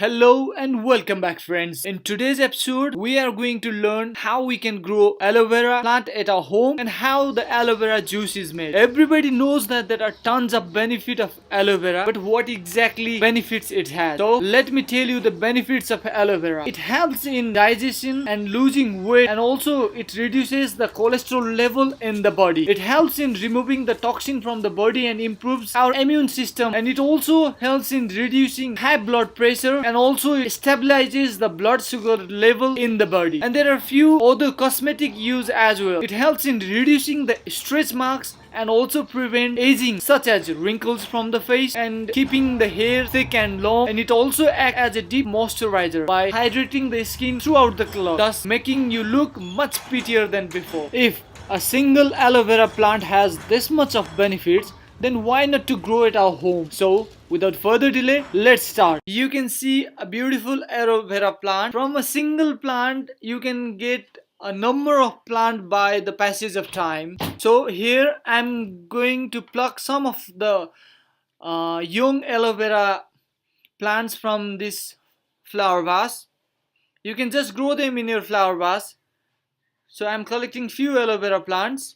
Hello and welcome back, friends. In today's episode we are going to learn how we can grow aloe vera plant at our home and how the aloe vera juice is made. Everybody knows that there are tons of benefit of aloe vera, but what exactly benefits it has? So let me tell you the benefits of aloe vera. It helps in digestion and losing weight, and also it reduces the cholesterol level in the body. It helps in removing the toxin from the body and improves our immune system, and it also helps in reducing high blood pressure, and also it stabilizes the blood sugar level in the body. And there are few other cosmetic use as well. It helps in reducing the stretch marks and also prevent aging such as wrinkles from the face and keeping the hair thick and long, and it also acts as a deep moisturizer by hydrating the skin throughout the cloth, thus making you look much prettier than before. If a single aloe vera plant has this much of benefits, then why not to grow at our home? So without further delay, let's start. You can see a beautiful aloe vera plant. From a single plant you can get a number of plants by the passage of time. So here I'm going to pluck some of the young aloe vera plants from this flower vase. You can just grow them in your flower vase. So I'm collecting few aloe vera plants.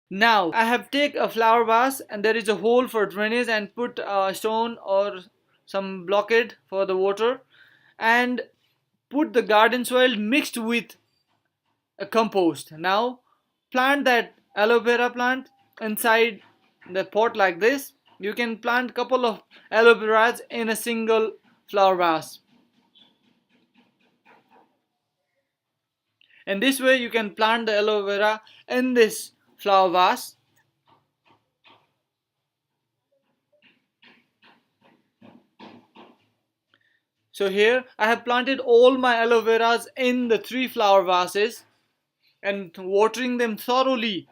Now I have take a flower vase and there is a hole for drainage, and put a stone or some blockade for the water, and put the garden soil mixed with a compost. Now plant that aloe vera plant inside the pot like this. You can plant couple of aloe veras in a single flower vase. And this way you can plant the aloe vera in this flower vase. So here I have planted all my aloe veras in the 3 flower vases and watering them thoroughly.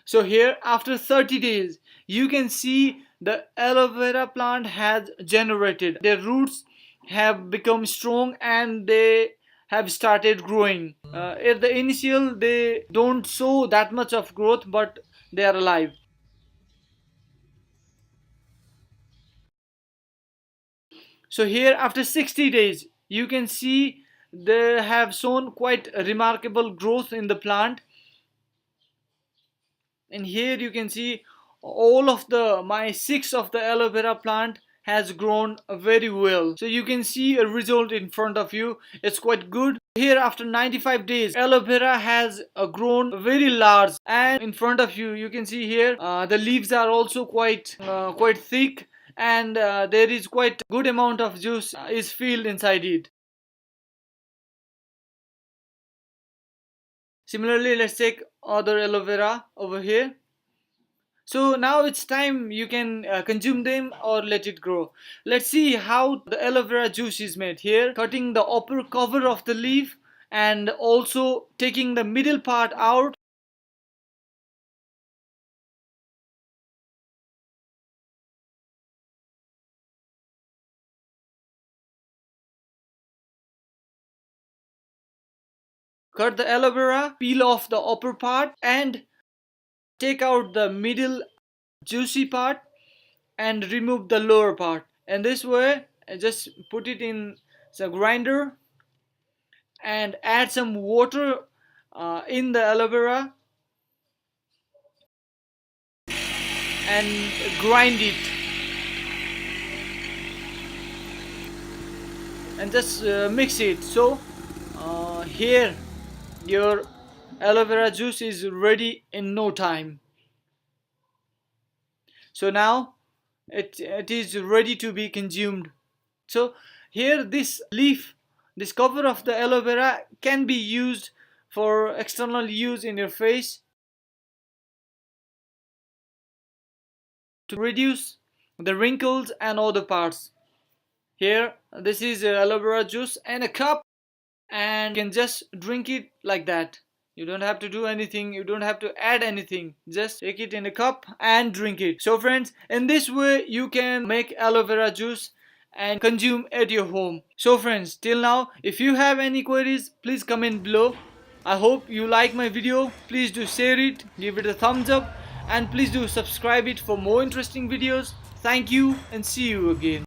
So here after 30 days you can see the aloe vera plant has generated. Their roots have become strong and they have started growing. At the initial they don't show that much of growth, but they are alive. So here after 60 days you can see they have shown quite a remarkable growth in the plant. And here you can see all of the my 6 of the aloe vera plant has grown very well. So you can see a result in front of you. It's quite good. Here after 95 days aloe vera has grown very large, and in front of you you can see here the leaves are also quite thick, and there is quite good amount of juice is filled inside it. Similarly, let's take other aloe vera over here. So now it's time you can consume them or let it grow. Let's see how the aloe vera juice is made. Here cutting the upper cover of the leaf and also taking the middle part out. Cut the aloe vera, peel off the upper part and take out the middle juicy part and remove the lower part. And this way just put it in the grinder and add some water in the aloe vera and grind it, and just mix it. So here your aloe vera juice is ready in no time. So now it is ready to be consumed. So here this leaf, this cover of the aloe vera can be used for external use in your face to reduce the wrinkles and other parts. Here this is aloe vera juice and a cup, and you can just drink it like that. You don't have to do anything, you don't have to add anything, just take it in a cup and drink it. So friends, in this way you can make aloe vera juice and consume at your home. So friends, till now if you have any queries please comment below. I hope you like my video. Please do share it, give it a thumbs up, and please do subscribe it for more interesting videos. Thank you and see you again.